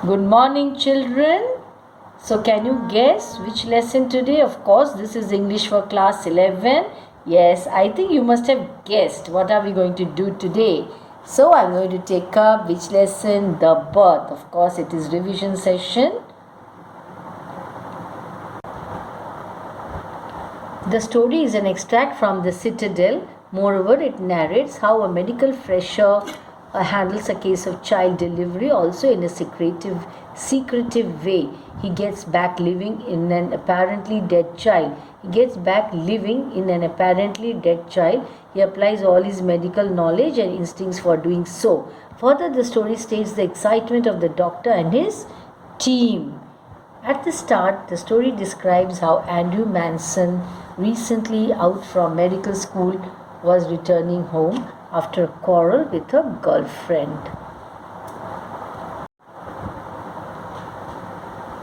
Good morning, children. So, can you guess which lesson today? Of course, this is English for class 11. Yes, I think you must have guessed what are we going to do today. So, I'm going to take up which lesson? The birth. Of course, it is revision session. The story is an extract from The Citadel. Moreover, it narrates how a medical fresher handles a case of child delivery, also in a secretive way. He gets back living in an apparently dead child. He applies all his medical knowledge and instincts for doing so. Further, the story states the excitement of the doctor and his team. At the start, the story describes how Andrew Manson, recently out from medical school, was returning home after a quarrel with a girlfriend.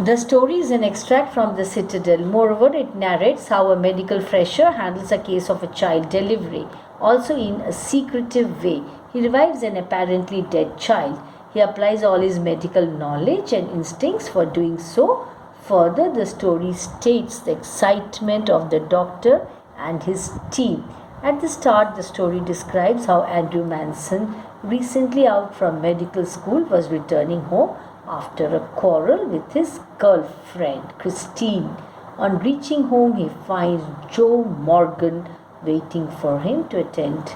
The story is an extract from The Citadel. Moreover, it narrates how a medical fresher handles a case of a child delivery, also in a secretive way. He revives an apparently dead child. He applies all his medical knowledge and instincts for doing so. Further, the story states the excitement of the doctor and his team. At the start, the story describes how Andrew Manson, recently out from medical school, was returning home after a quarrel with his girlfriend, Christine. On reaching home, he finds Joe Morgan waiting for him to attend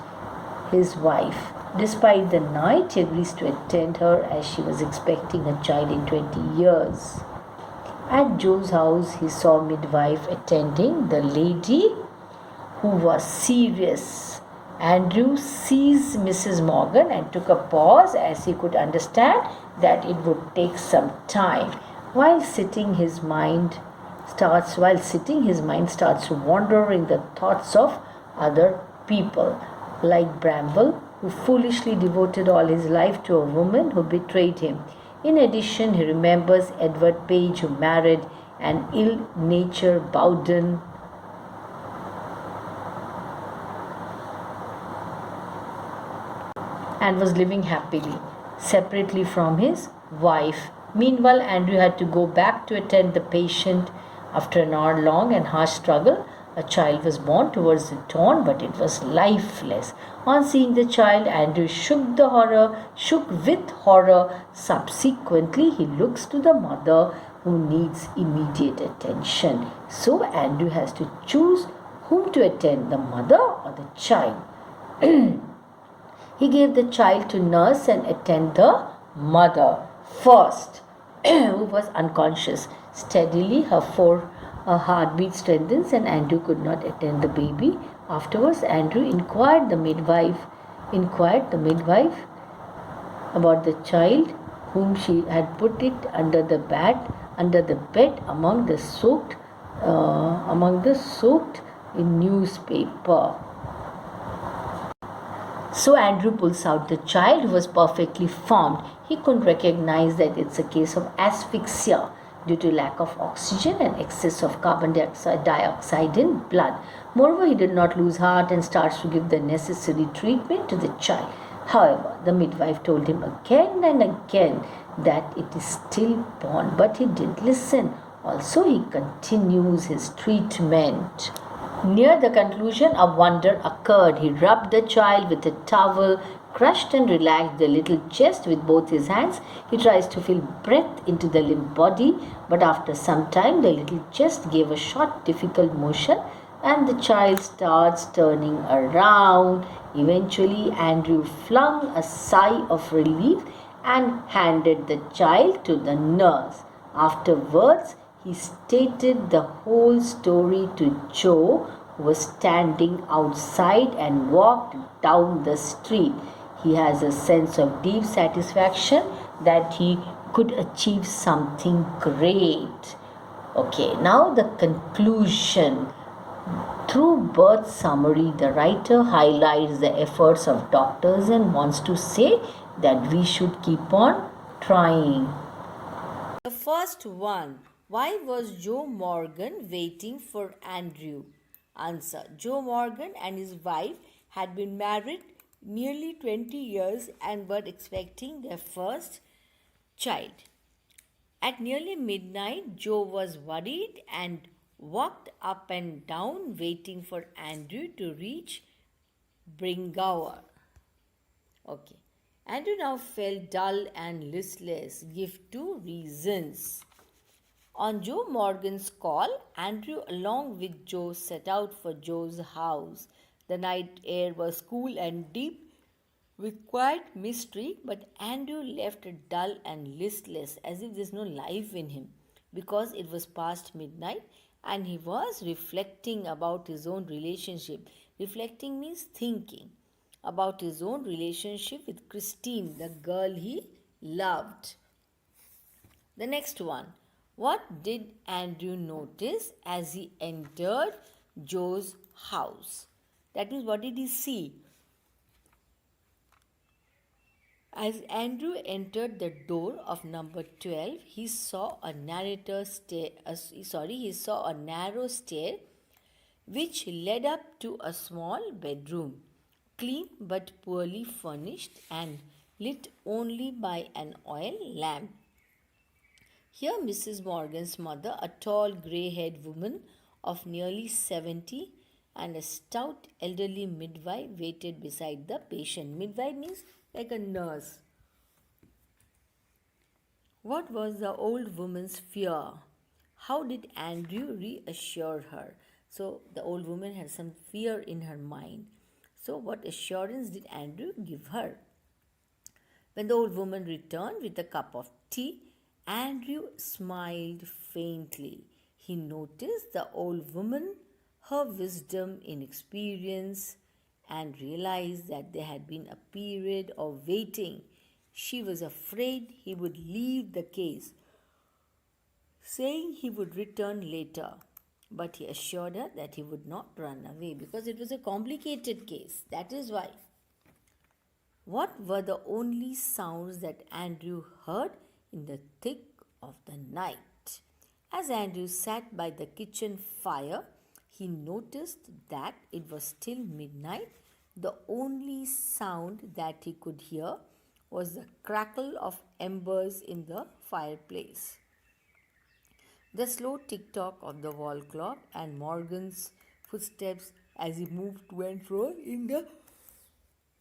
his wife. Despite the night, he agrees to attend her as she was expecting a child in 20 years. At Joe's house, he saw midwife attending the lady who was serious. Andrew sees Mrs. Morgan and took a pause as he could understand that it would take some time. While sitting, his mind starts to wander in the thoughts of other people, like Bramble, who foolishly devoted all his life to a woman who betrayed him. In addition, he remembers Edward Page, who married an ill-natured Bowden and was living happily, separately from his wife. Meanwhile, Andrew had to go back to attend the patient. After an hour-long and harsh struggle, a child was born towards the dawn, but it was lifeless. On seeing the child, Andrew shook with horror. Subsequently, he looks to the mother who needs immediate attention. So, Andrew has to choose whom to attend, the mother or the child. He gave the child to nurse and attend the mother first, who was unconscious. Steadily, her heartbeat strengthens, and Andrew could not attend the baby. Afterwards, Andrew inquired the midwife about the child, whom she had put it under the bed among the soaked in newspaper. So Andrew pulls out the child, who was perfectly formed. He couldn't recognize that it's a case of asphyxia due to lack of oxygen and excess of carbon dioxide in blood. Moreover, he did not lose heart and starts to give the necessary treatment to the child. However, the midwife told him again and again that it is stillborn, but he didn't listen. Also, he continues his treatment. Near the conclusion, a wonder occurred. He rubbed the child with a towel, crushed and relaxed the little chest with both his hands. He tries to feel breath into the limp body, but after some time, the little chest gave a short, difficult motion and the child starts turning around. Eventually, Andrew flung a sigh of relief and handed the child to the nurse. Afterwards, he stated the whole story to Joe, who was standing outside, and walked down the street. He has a sense of deep satisfaction that he could achieve something great. Okay, now the conclusion. Through birth summary, the writer highlights the efforts of doctors and wants to say that we should keep on trying. The first one. Why was Joe Morgan waiting for Andrew? Answer. Joe Morgan and his wife had been married nearly 20 years and were expecting their first child. At nearly midnight, Joe was worried and walked up and down, waiting for Andrew to reach Bringower. Okay. Andrew now felt dull and listless. Give two reasons. On Joe Morgan's call, Andrew, along with Joe, set out for Joe's house. The night air was cool and deep with quiet mystery, but Andrew left dull and listless as if there's no life in him because it was past midnight and he was reflecting about his own relationship. Reflecting means thinking about his own relationship with Christine, the girl he loved. The next one. What did Andrew notice as he entered Joe's house? That means, what did he see? As Andrew entered the door of number 12, he saw a he saw a narrow stair which led up to a small bedroom, clean but poorly furnished and lit only by an oil lamp. Here, Mrs. Morgan's mother, a tall grey haired woman of nearly 70, and a stout elderly midwife waited beside the patient. Midwife means like a nurse. What was the old woman's fear? How did Andrew reassure her? So, the old woman had some fear in her mind. So, what assurance did Andrew give her? When the old woman returned with a cup of tea, Andrew smiled faintly. He noticed the old woman, her wisdom in experience, and realized that there had been a period of waiting. She was afraid he would leave the case, saying he would return later. But he assured her that he would not run away because it was a complicated case. That is why. What were the only sounds that Andrew heard in the thick of the night? As Andrew sat by the kitchen fire, he noticed that it was still midnight. The only sound that he could hear was the crackle of embers in the fireplace, the slow tick-tock of the wall clock, and Morgan's footsteps as he moved to and fro in the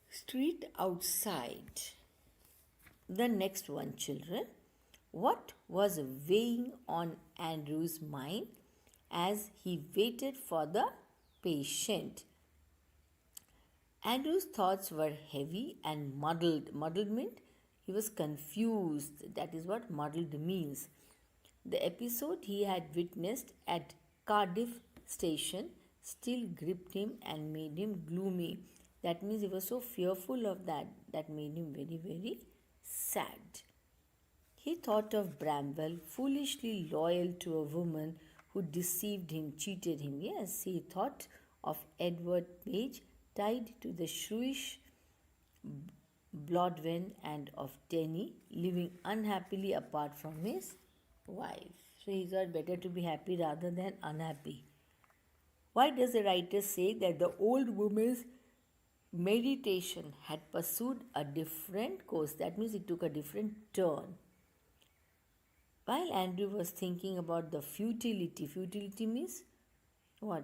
street outside. The next one, children. What was weighing on Andrew's mind as he waited for the patient? Andrew's thoughts were heavy and muddled. Muddled meant he was confused. That is what muddled means. The episode he had witnessed at Cardiff station still gripped him and made him gloomy. That means he was so fearful of that made him very, very sad. He thought of Bramwell, foolishly loyal to a woman who deceived him, cheated him. Yes, he thought of Edward Page, tied to the shrewish Blodwen, and of Denny, living unhappily apart from his wife. So he thought better to be happy rather than unhappy. Why does the writer say that the old woman's meditation had pursued a different course? That means it took a different turn. While Andrew was thinking about the futility means what?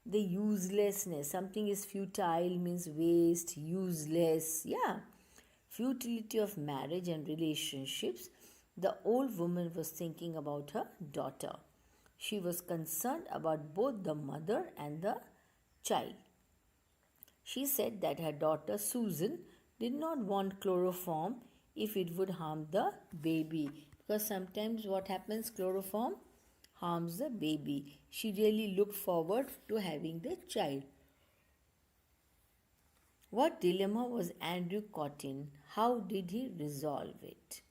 The uselessness. Something is futile means waste, useless. Yeah. Futility of marriage and relationships. The old woman was thinking about her daughter. She was concerned about both the mother and the child. She said that her daughter Susan did not want chloroform if it would harm the baby. Because sometimes what happens, chloroform harms the baby. She really looked forward to having the child. What dilemma was Andrew caught in? How did he resolve it?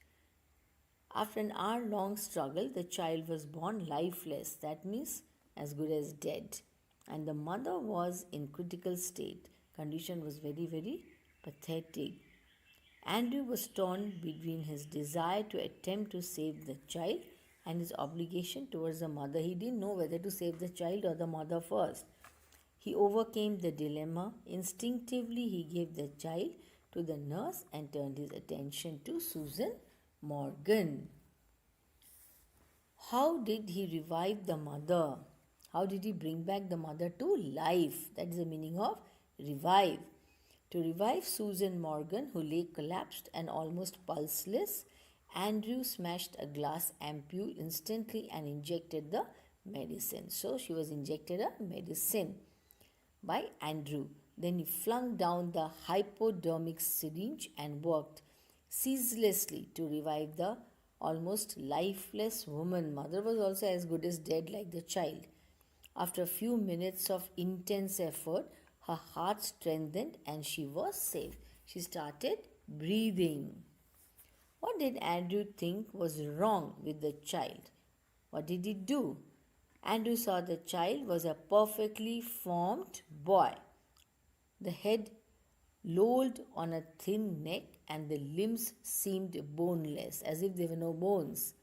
After an hour-long struggle, the child was born lifeless. That means as good as dead. And the mother was in critical state. Condition was very, very pathetic. Andrew was torn between his desire to attempt to save the child and his obligation towards the mother. He didn't know whether to save the child or the mother first. He overcame the dilemma. Instinctively, he gave the child to the nurse and turned his attention to Susan Morgan. How did he revive the mother? How did he bring back the mother to life? That is the meaning of revive. To revive Susan Morgan, who lay collapsed and almost pulseless, Andrew smashed a glass ampule instantly and injected the medicine. So she was injected a medicine by Andrew. Then he flung down the hypodermic syringe and worked ceaselessly to revive the almost lifeless woman. Mother was also as good as dead, like the child. After a few minutes of intense effort, her heart strengthened and she was safe. She started breathing. What did Andrew think was wrong with the child? What did he do? Andrew saw the child was a perfectly formed boy. The head lolled on a thin neck and the limbs seemed boneless, as if there were no bones.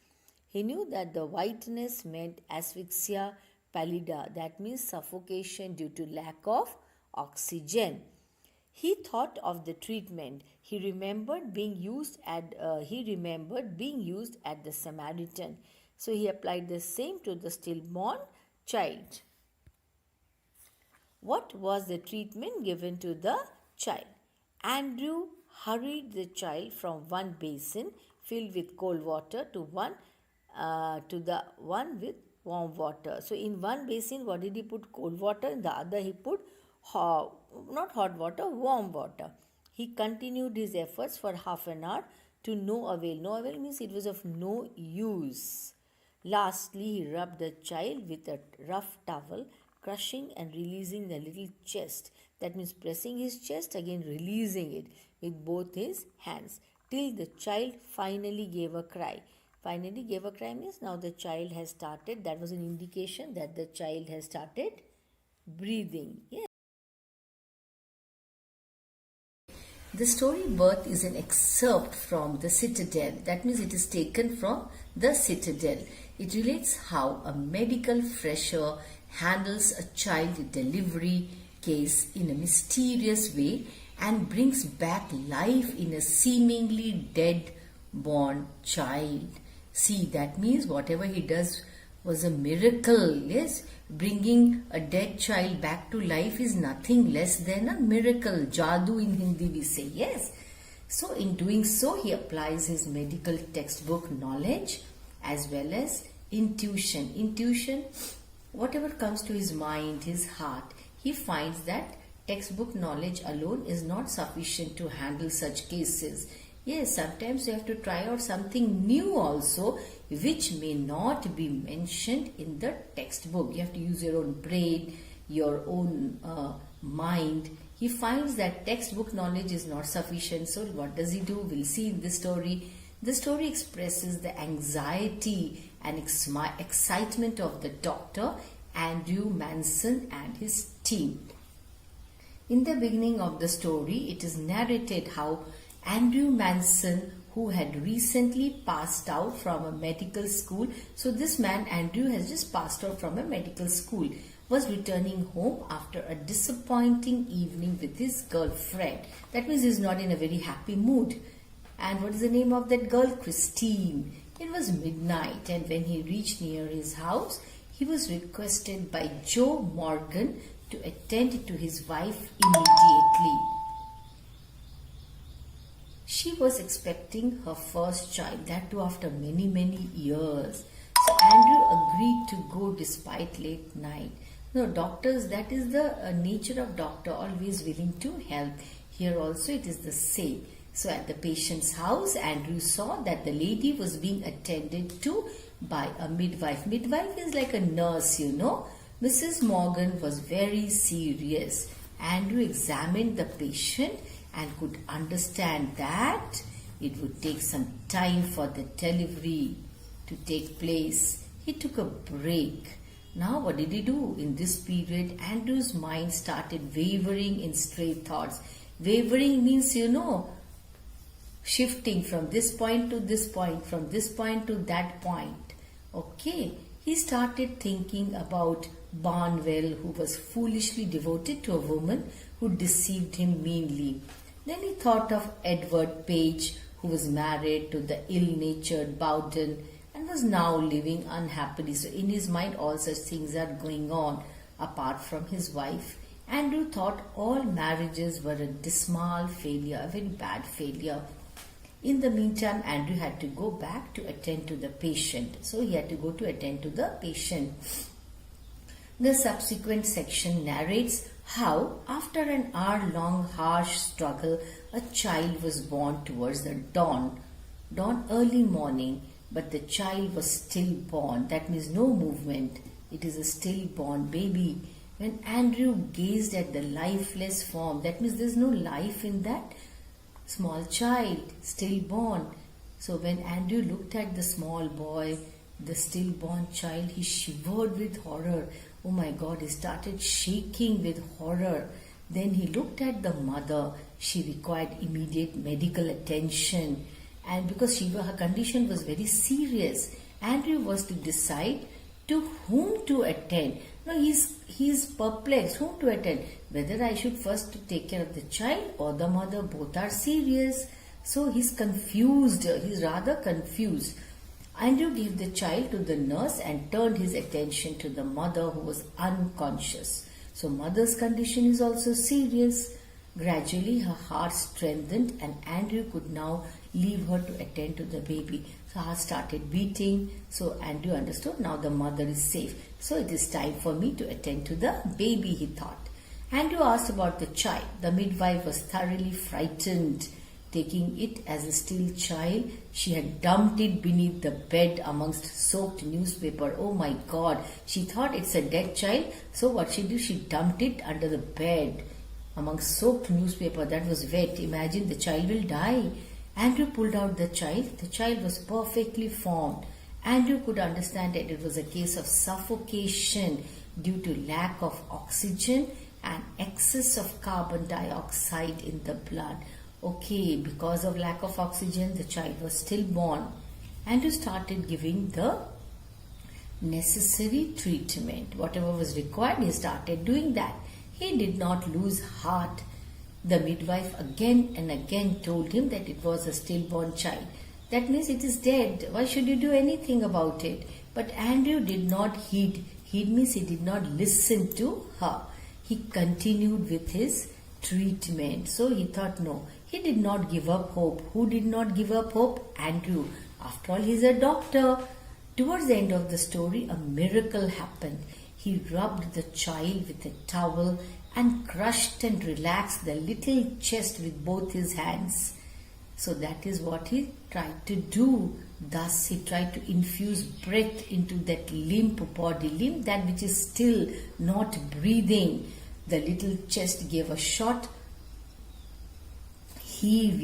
He knew that the whiteness meant asphyxia pallida, that means suffocation due to lack of oxygen. He thought of the treatment. He remembered being used at the Samaritan. So he applied the same to the stillborn child. What was the treatment given to the child? Andrew hurried the child from one basin filled with cold water to the one with warm water. So in one basin, what did he put? Cold water. In the other, he put not hot water, warm water. He continued his efforts for half an hour to no avail. No avail means it was of no use. Lastly, he rubbed the child with a rough towel, crushing and releasing the little chest. That means pressing his chest, again releasing it with both his hands, till the child finally gave a cry. Finally gave a cry means now the child has started. That was an indication that the child has started breathing. Yes. The story Birth is an excerpt from The Citadel. That means it is taken from The Citadel. It relates how a medical fresher handles a child delivery case in a mysterious way and brings back life in a seemingly dead born child. See, that means whatever he does was a miracle. Yes, bringing a dead child back to life is nothing less than a miracle. Jadoo in Hindi we say. Yes. So in doing so, he applies his medical textbook knowledge as well as intuition. Intuition, whatever comes to his mind, his heart, he finds that textbook knowledge alone is not sufficient to handle such cases. Yes, sometimes you have to try out something new also, which may not be mentioned in the textbook. You have to use your own brain, your own mind. He finds that textbook knowledge is not sufficient. So what does he do? We'll see in this story. The story expresses the anxiety and excitement of the doctor, Andrew Manson, and his team. In the beginning of the story, it is narrated how Andrew Manson, who had recently passed out from a medical school, so this man Andrew has just passed out from a medical school, was returning home after a disappointing evening with his girlfriend. That means he's not in a very happy mood. And what is the name of that girl? Christine. It was midnight, and when he reached near his house, he was requested by Joe Morgan to attend to his wife immediately. She was expecting her first child, that too after many, many years. So Andrew agreed to go despite late night. No, doctors, that is the nature of doctor, always willing to help. Here also it is the same. So at the patient's house, Andrew saw that the lady was being attended to by a midwife. Midwife is like a nurse, you know. Mrs. Morgan was very serious. Andrew examined the patient and could understand that it would take some time for the delivery to take place. He took a break. Now what did he do? In this period, Andrew's mind started wavering in stray thoughts. Wavering means, you know, shifting from this point to this point, from this point to that point. Okay, he started thinking about Barnwell, who was foolishly devoted to a woman who deceived him meanly. Then he thought of Edward Page, who was married to the ill-natured Bowden, and and was now living unhappily. So in his mind all such things are going on apart from his wife. Andrew thought all marriages were a dismal failure, a very bad failure. In the meantime, Andrew had to go back to attend to the patient. So he had to go to attend to the patient. The subsequent section narrates how, after an hour-long harsh struggle, a child was born towards the dawn early morning, but the child was stillborn. That means no movement. It is a stillborn baby. When Andrew gazed at the lifeless form, that means there is no life in that small child, stillborn. So when Andrew looked at the small boy, the stillborn child, he shivered with horror. Oh my God, he started shaking with horror. Then he looked at the mother. She required immediate medical attention. And because her condition was very serious, Andrew was to decide to whom to attend. No, he's perplexed. Whom to attend? Whether I should first take care of the child or the mother. Both are serious. So he's confused. He's rather confused. Andrew gave the child to the nurse and turned his attention to the mother, who was unconscious. So mother's condition is also serious. Gradually her heart strengthened and Andrew could now leave her to attend to the baby. So her heart started beating. So Andrew understood, now the mother is safe. So it is time for me to attend to the baby, he thought. Andrew asked about the child. The midwife was thoroughly frightened. Taking it as a still child, she had dumped it beneath the bed amongst soaked newspaper. Oh my God, she thought it's a dead child. So what she did, she dumped it under the bed amongst soaked newspaper that was wet. Imagine, the child will die. Andrew pulled out the child. The child was perfectly formed. Andrew could understand that it was a case of suffocation due to lack of oxygen and excess of carbon dioxide in the blood. Okay, because of lack of oxygen, the child was stillborn. Andrew started giving the necessary treatment. Whatever was required, he started doing that. He did not lose heart. The midwife again and again told him that it was a stillborn child. That means it is dead. Why should you do anything about it? But Andrew did not heed. Heed means he did not listen to her. He continued with his treatment. So he thought, no. He did not give up hope. Who did not give up hope? Andrew. After all, he is a doctor. Towards the end of the story, a miracle happened. He rubbed the child with a towel and crushed and relaxed the little chest with both his hands. So that is what he tried to do. Thus he tried to infuse breath into that limp body, that which is still not breathing. The little chest gave a short heave,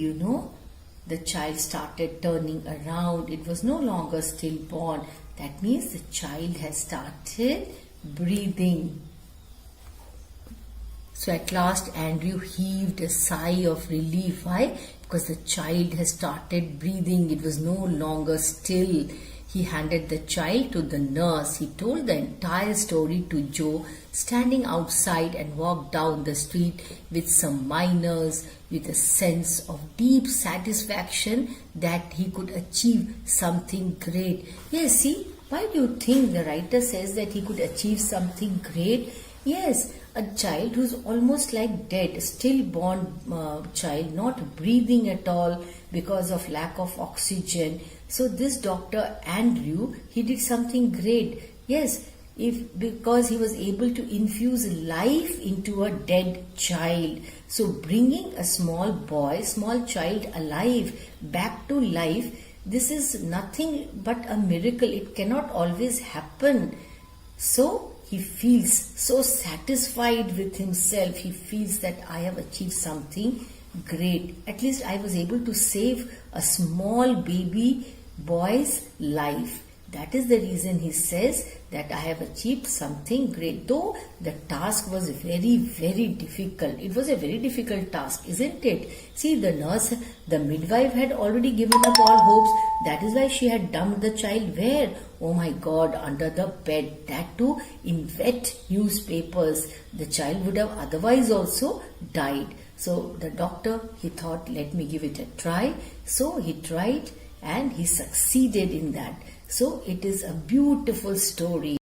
The child started turning around. It was no longer stillborn. That means the child has started breathing. So at last Andrew heaved a sigh of relief. Why? Because the child has started breathing. It was no longer still. He handed the child to the nurse. He told the entire story to Joe, standing outside, and walked down the street with some miners, with a sense of deep satisfaction that he could achieve something great. Yes, see, why do you think the writer says that he could achieve something great? Yes, a child who's almost like dead, stillborn child, not breathing at all because of lack of oxygen. So this Dr. Andrew, he did something great. Yes, because he was able to infuse life into a dead child. So bringing a small child alive, back to life, this is nothing but a miracle. It cannot always happen. So he feels so satisfied with himself. He feels that I have achieved something great. At least I was able to save a small baby boy's life. That is the reason he says that I have achieved something great. Though the task was very, very difficult. It was a very difficult task, isn't it? See, the nurse, the midwife had already given up all hopes. That is why she had dumped the child where? Oh my God, under the bed. That too in wet newspapers. The child would have otherwise also died. So the doctor, he thought, let me give it a try. So he tried and he succeeded in that. So it is a beautiful story.